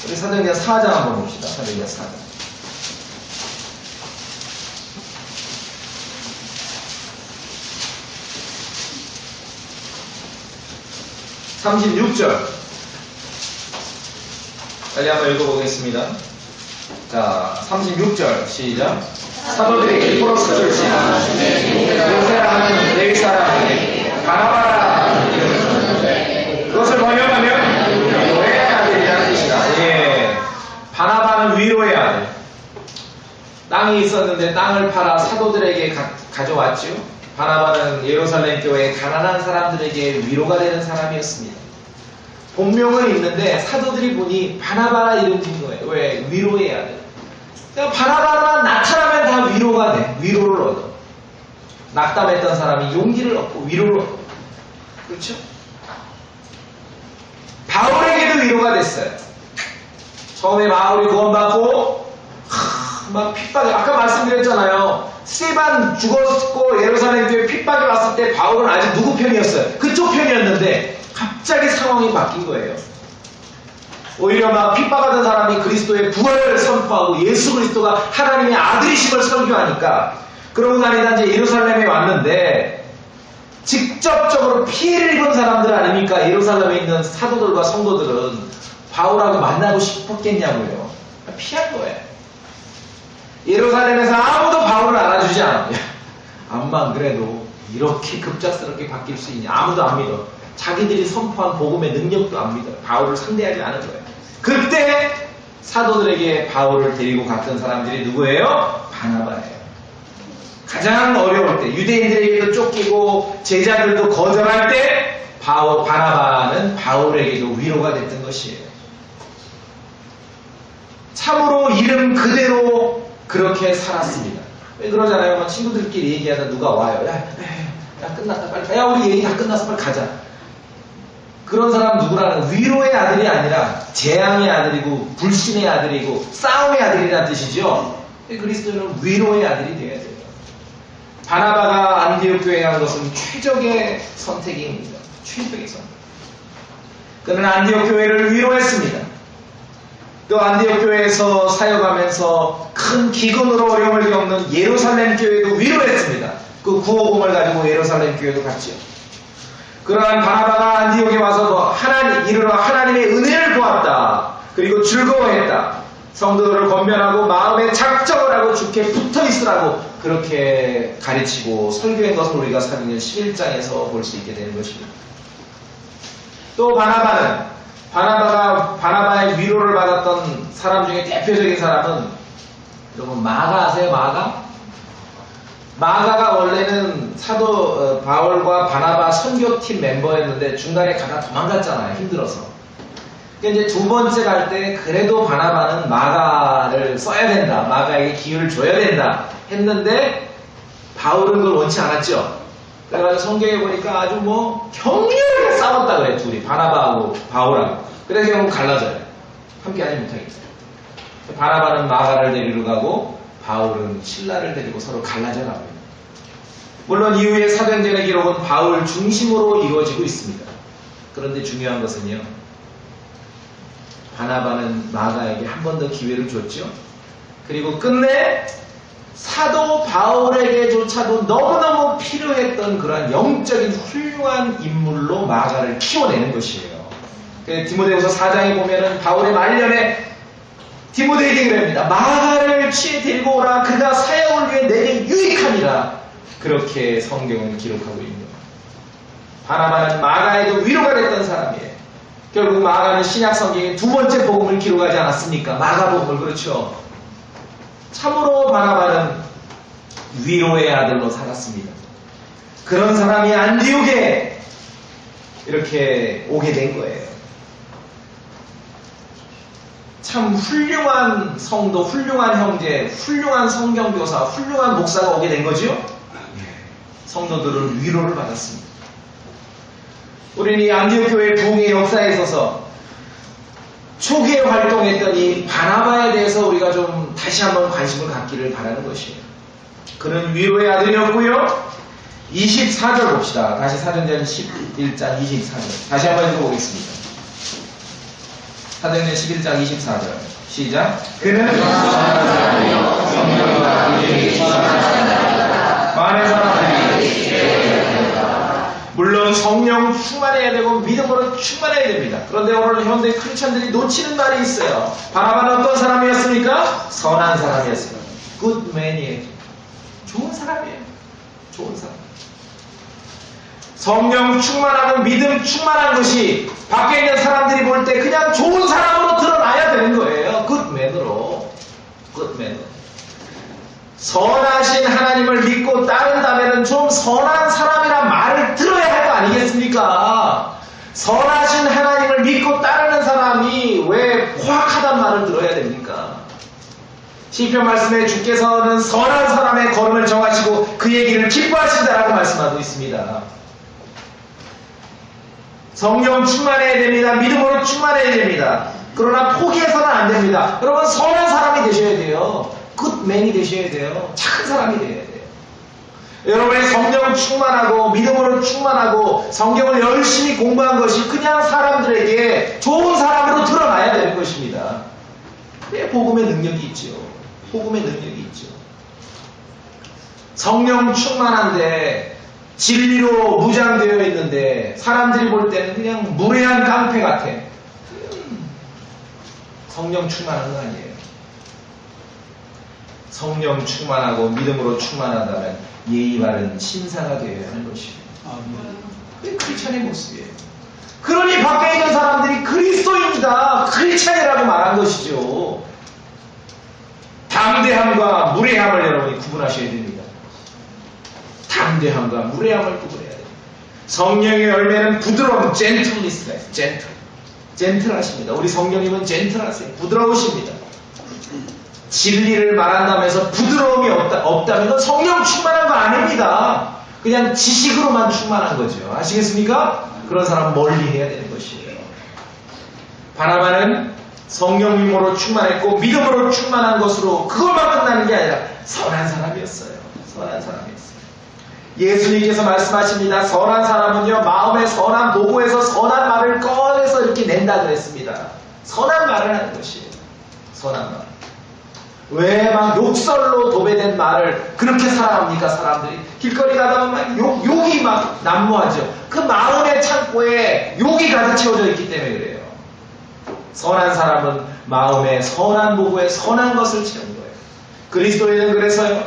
우리 사도행전 4장 한번 봅시다. 사도행전 4장. 36절. 빨리 한번 읽어보겠습니다. 자, 36절 시작. 사도들이 포로스를 지나 요새라는 레위 사람에게 바나바라 그것을 번역하면 위로의 아들이라는 뜻이다. 예, 바나바는 위로의 아들. 땅이 있었는데 땅을 팔아 사도들에게 가져왔죠. 바나바는 예루살렘 교회의 가난한 사람들에게 위로가 되는 사람이었습니다. 본명은 있는데 사도들이 보니 바나바라 이름 진 거예요. 왜? 위로의 아들. 그러니까 바나바만 나타나면 다 위로가 돼. 위로를 얻어. 낙담했던 사람이 용기를 얻고 위로를 얻고. 그렇죠? 바울에게도 위로가 됐어요. 처음에 바울이 구원받고 막 핍박이, 아까 말씀드렸잖아요. 스테반 죽었고 예루살렘 교회 핍박이 왔을 때 바울은 아직 누구 편이었어요? 그쪽 편이었는데 갑자기 상황이 바뀐 거예요. 오히려 막 핍박하던 사람이 그리스도의 부활을 선포하고 예수 그리스도가 하나님의 아들이심을 설교하니까, 그러고 다니다 이제 예루살렘에 왔는데 직접적으로 피해를 입은 사람들 아닙니까? 예루살렘에 있는 사도들과 성도들은 바울하고 만나고 싶었겠냐고요. 피한 거예요. 예루살렘에서 아무도 바울을 알아주지 않아요. 암만 그래도 이렇게 급작스럽게 바뀔 수 있냐. 아무도 안 믿어. 자기들이 선포한 복음의 능력도 안 믿어요. 바울을 상대하지 않은 거예요. 그때 사도들에게 바울을 데리고 갔던 사람들이 누구예요? 바나바예요. 가장 어려울 때, 유대인들에게도 쫓기고 제자들도 거절할 때 바나바는 바울에게도 위로가 됐던 것이에요. 참으로 이름 그대로 그렇게 살았습니다. 왜 그러잖아요. 친구들끼리 얘기하다 누가 와요. 야 끝났다 빨리. 야 우리 얘기 다 끝났어 빨리 가자. 그런 사람 누구라는, 위로의 아들이 아니라 재앙의 아들이고 불신의 아들이고 싸움의 아들이라는 뜻이죠. 그리스도는 위로의 아들이 되어야 돼요. 바나바가 안디옥 교회에 간 것은 최적의 선택입니다. 최적의 선택. 그는 안디옥 교회를 위로했습니다. 또 안디옥 교회에서 사역하면서 큰 기근으로 어려움을 겪는 예루살렘 교회도 위로했습니다. 그 구호공을 가지고 예루살렘 교회도 갔지요. 그러한 바나바가 안디옥에 와서도 이르러 하나님의 은혜를 보았다. 그리고 즐거워했다. 성도들을 권면하고 마음에 작정을 하고 주께 붙어 있으라고 그렇게 가르치고 설교한 것을 우리가 사도행전 11장에서 볼 수 있게 되는 것입니다. 또 바나바의 위로를 받았던 사람 중에 대표적인 사람은, 여러분 마가 아세요? 마가가 원래는 사도 바울과 바나바 선교팀 멤버였는데 중간에 가다 도망갔잖아요. 힘들어서. 그러니까 이제 두 번째 갈 때 그래도 바나바는 마가를 써야 된다. 마가에게 기회를 줘야 된다 했는데 바울은 그걸 원치 않았죠. 그래가지고 성경에 보니까 아주 격렬하게 싸웠다 그래. 둘이 바나바하고 바울하고. 그래서 결국 갈라져요. 함께 하지 못하겠어요. 바나바는 마가를 데리러 가고 바울은 실라를 데리고 서로 갈라져 나옵니다. 물론 이후에 사도행전의 기록은 바울 중심으로 이루어지고 있습니다. 그런데 중요한 것은요, 바나바는 마가에게 한 번 더 기회를 줬죠. 그리고 끝내 사도 바울에게조차도 너무너무 필요했던 그러한 영적인 훌륭한 인물로 마가를 키워내는 것이에요. 디모데후서 4장에 보면은 바울의 말년에 디모데에게 그럽니다. 마가를 데리고 오라. 그가 사역을 위해 내게 유익하니라. 그렇게 성경은 기록하고 있는 겁니다. 바나바는 마가에도 위로가 됐던 사람이에요. 결국 마가는 신약 성경에 두 번째 복음을 기록하지 않았습니까? 마가복음을. 그렇죠. 참으로 바나바는 위로의 아들로 살았습니다. 그런 사람이 안디옥에 이렇게 오게 된 거예요. 참 훌륭한 성도, 훌륭한 형제, 훌륭한 성경교사, 훌륭한 목사가 오게 된 거죠. 성도들은 위로를 받았습니다. 우리는 이 안디옥 교회 부흥의 역사에 있어서 초기에 활동했던 이 바나바에 대해서 우리가 좀 다시 한번 관심을 갖기를 바라는 것이에요. 그는 위로의 아들이었고요. 24절 봅시다. 다시 사도행전 11장 24절. 다시 한번 읽어보겠습니다. 사도행전 11장 24절. 시작. 그는 많은 사람들이 물론 성령 충만해야 되고 믿음으로 충만해야 됩니다. 그런데 오늘 현대 크리스천들이 놓치는 말이 있어요. 바나바는 어떤 사람이었습니까? 선한 사람이었습니다. good man이에요. 좋은 사람이에요. 좋은 사람. 성령 충만하고 믿음 충만한 것이 밖에 있는 사람들이 볼 때 그냥 좋은 사람으로 드러나야 되는 거예요. good man으로. good man으로. 선하신 하나님을 믿고 따른다면 좀 선한 사람이란 말을 들어야 할 거 아니겠습니까? 선하신 하나님을 믿고 따르는 사람이 왜 포악하단 말을 들어야 됩니까? 시편 말씀에 주께서는 선한 사람의 걸음을 정하시고 그의 길을 기뻐하신다라고 말씀하고 있습니다. 성령 충만해야 됩니다. 믿음으로 충만해야 됩니다. 그러나 포기해서는 안 됩니다. 여러분 선한 사람이 되셔야 돼요. 굿맨이 되셔야 돼요. 착한 사람이 되어야 돼요. 여러분의 성령 충만하고 믿음으로 충만하고 성경을 열심히 공부한 것이 그냥 사람들에게 좋은 사람으로 드러나야 되는 것입니다. 그래야 복음의 능력이 있죠. 복음의 능력이 있죠. 성령 충만한데 진리로 무장되어 있는데 사람들이 볼 때는 그냥 무례한 깡패 같아. 성령 충만한 거 아니에요. 성령 충만하고 믿음으로 충만하다면 예의 바른 신사가 되어야 하는 것입니다. 그게 크리스찬의 모습이에요. 그러니 밖에 있는 사람들이 그리스도입니다. 크리스찬이라고 말한 것이죠. 담대함과 무례함을 여러분이 구분하셔야 됩니다. 담대함과 무례함을 구분해야 됩니다. 성령의 열매는 부드러움, 젠틀리스예요. 젠틀하십니다. 우리 성령님은 젠틀하세요. 부드러우십니다. 진리를 말한다면서 부드러움이 없다면 성령 충만한 거 아닙니다. 그냥 지식으로만 충만한 거죠. 아시겠습니까? 그런 사람 멀리 해야 되는 것이에요. 바나바는 성령님으로 충만했고 믿음으로 충만한 것으로 그것만 끝나는 게 아니라 선한 사람이었어요. 선한 사람이었어요. 예수님께서 말씀하십니다. 선한 사람은요 마음의 선한 도구에서 선한 말을 꺼내서 이렇게 낸다 그랬습니다. 선한 말을 하는 것이에요. 선한 말. 왜 막 욕설로 도배된 말을 그렇게 살아갑니까? 사람들이 길거리 가다 보면 욕이 막 난무하죠. 그 마음의 창고에 욕이 가득 채워져 있기 때문에 그래요. 선한 사람은 마음에 선한 도구에 선한 것을 채운 거예요. 그리스도인은 그래서요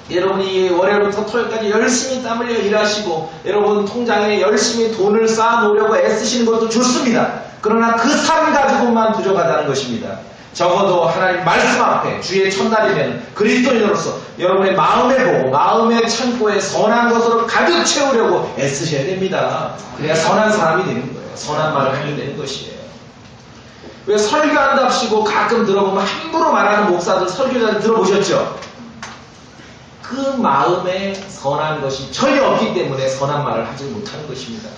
여러분이 월요일부터 토요일까지 열심히 땀 흘려 일하시고 여러분 통장에 열심히 돈을 쌓아놓으려고 애쓰시는 것도 좋습니다. 그러나 그 삶 가지고만 부족하다는 것입니다. 적어도 하나님 말씀 앞에 주의 첫날이면 그리스도인으로서 여러분의 마음의 보고 마음의 창고에 선한 것으로 가득 채우려고 애쓰셔야 됩니다. 그래야 선한 사람이 되는 거예요. 선한 말을 하게 되는 것이에요. 왜 설교한답시고 가끔 들어보면 함부로 말하는 목사들 설교자들 들어보셨죠? 그 마음에 선한 것이 전혀 없기 때문에 선한 말을 하지 못하는 것입니다.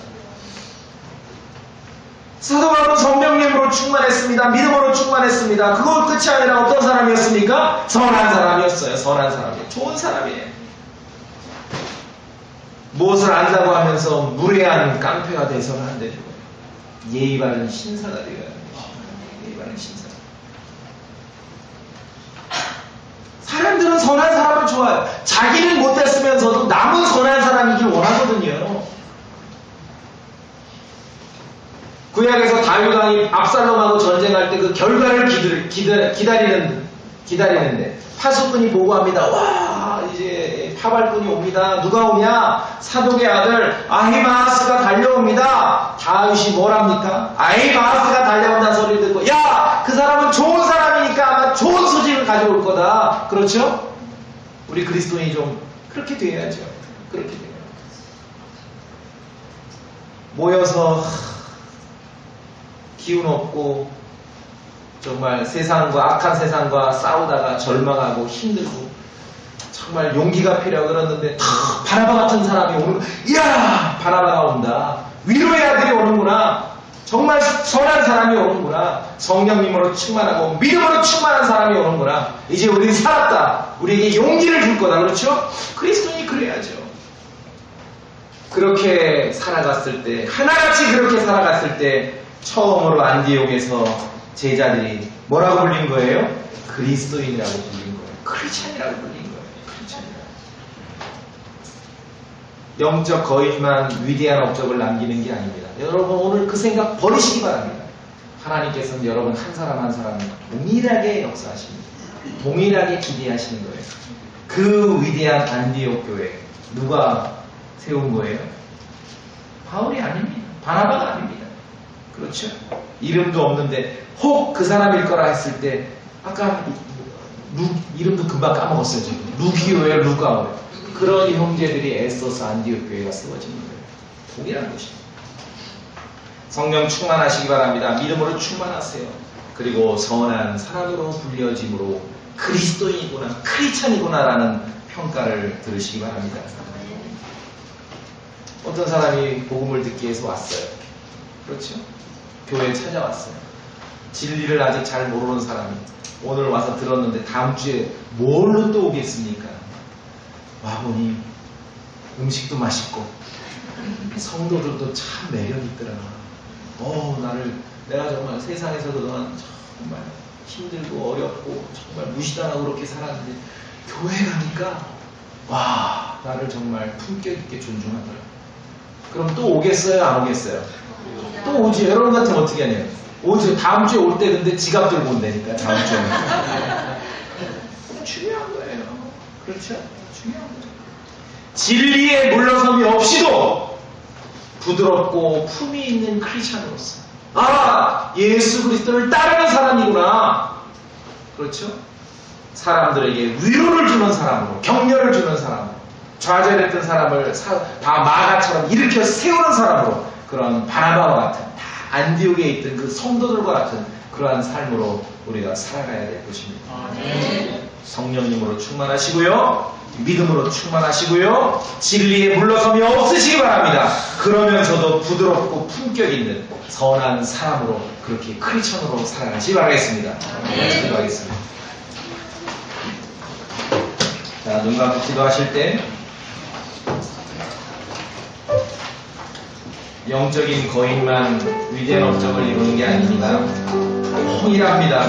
사도 바울은 성령님으로 충만했습니다. 믿음으로 충만했습니다. 그것 끝이 아니라 어떤 사람이었습니까? 선한 사람이었어요. 선한 사람이에요. 좋은 사람이에요. 무엇을 안다고 하면서 무례한 깡패가 돼서는 안 되는 거예요. 예의 바른 신사가 되어야 합니다. 예의 바른 신사. 사람들은 선한 사람을 좋아해요. 자기는 못했으면서도 남은 선한 사람이길 원하거든요. 구약에서 다윗 왕이 압살롬하고 전쟁할 때 그 결과를 기다리는데 파수꾼이 보고합니다. 와 이제 파발꾼이 옵니다. 누가 오냐? 사독의 아들 아히마아스가 달려옵니다. 다윗이 뭐랍니까? 아히마아스가 달려온다는 소리를 듣고 야 그 사람은 좋은 사람이니까 아마 좋은 소식을 가져올 거다. 그렇죠? 우리 그리스도인이 좀 그렇게 돼야죠. 그렇게 돼요. 모여서 기운 없고 정말 세상과 악한 세상과 싸우다가 절망하고 힘들고 정말 용기가 필요하고 그러는데 바나바 같은 사람이 오는 이야 바나바가 온다. 위로의 아들이 오는구나. 정말 선한 사람이 오는구나. 성령님으로 충만하고 믿음으로 충만한 사람이 오는구나. 이제 우리는 살았다. 우리에게 용기를 줄 거다. 그렇죠? 그리스도인이 그래야죠. 그렇게 살아갔을 때 하나같이 그렇게 살아갔을 때 처음으로 안디옥에서 제자들이 뭐라고 불린 거예요? 그리스도인이라고 불린 거예요. 크리스찬이라고 불린 거예요. 크리스찬이라고. 영적 거인만 위대한 업적을 남기는 게 아닙니다. 여러분 오늘 그 생각 버리시기 바랍니다. 하나님께서는 여러분 한 사람 한 사람 동일하게 역사하십니다. 동일하게 기대하시는 거예요. 그 위대한 안디옥 교회 누가 세운 거예요? 바울이 아닙니다. 바나바가 아닙니다. 그렇죠? 이름도 없는데 혹 그 사람일 거라 했을 때 아까 이름도 금방 까먹었어요. 지금. 루기오예요, 루가오예요. 그런 형제들이 애써서 안디옥 교회가 세워진 거예요. 동일한 것입니다. 성령 충만하시기 바랍니다. 믿음으로 충만하세요. 그리고 선한 사람으로 불려짐으로 그리스도인이구나, 크리스찬이구나라는 평가를 들으시기 바랍니다. 어떤 사람이 복음을 듣기 위해서 왔어요. 그렇죠? 교회에 찾아왔어요. 진리를 아직 잘 모르는 사람이 오늘 와서 들었는데 다음 주에 뭘로 또 오겠습니까? 와보니 음식도 맛있고 성도들도 참 매력있더라. 내가 정말 세상에서 그동안 정말 힘들고 어렵고 정말 무시당하고 그렇게 살았는데 교회 가니까 와, 나를 정말 품격 있게 존중하더라. 그럼 또 오겠어요? 안 오겠어요? 또 오지. 여러분 같으면 어떻게 하냐? 오지. 다음 주에 올 때 근데 지갑 들고 온다니까. 다음 주에. 중요한 거예요. 그렇죠? 중요한 거죠. 진리에 물러섬이 없이도 부드럽고 품이 있는 크리스찬으로서 예수 그리스도를 따르는 사람이구나. 그렇죠? 사람들에게 위로를 주는 사람으로, 격려를 주는 사람으로, 좌절했던 사람을 다 마가처럼 일으켜 세우는 사람으로, 그런 바나바와 같은, 다 안디옥에 있던 그 성도들과 같은 그러한 삶으로 우리가 살아가야 될 것입니다. 성령님으로 충만하시고요, 믿음으로 충만하시고요, 진리에 물러섬이 없으시기 바랍니다. 그러면서도 부드럽고 품격 있는 선한 사람으로, 그렇게 크리스천으로 살아가시기 바라겠습니다. 기도하겠습니다. 자, 눈 감고 기도하실 때 영적인 거인만 위대한 업적을 이루는 게 아닙니다. 동일합니다.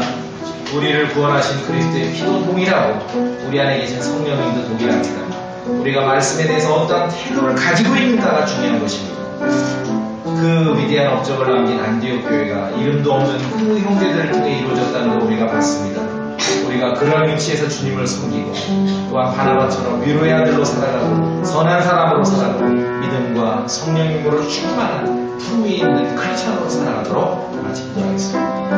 우리를 구원하신 그리스도의 피도 동일하고 우리 안에 계신 성령님도 동일합니다. 우리가 말씀에 대해서 어떠한 태도를 가지고 있는가가 중요한 것입니다. 그 위대한 업적을 남긴 안디옥 교회가 이름도 없는 그 형제들을 통해 이루어졌다는 걸 우리가 봤습니다. 우리가 그런 위치에서 주님을 섬기고 또한 바나바처럼 위로의 아들로 살아가고 선한 사람으로 살아가고 믿음과 성령님으로 충만한 품위 있는 크리스천으로 살아가도록 같이 기도하겠습니다.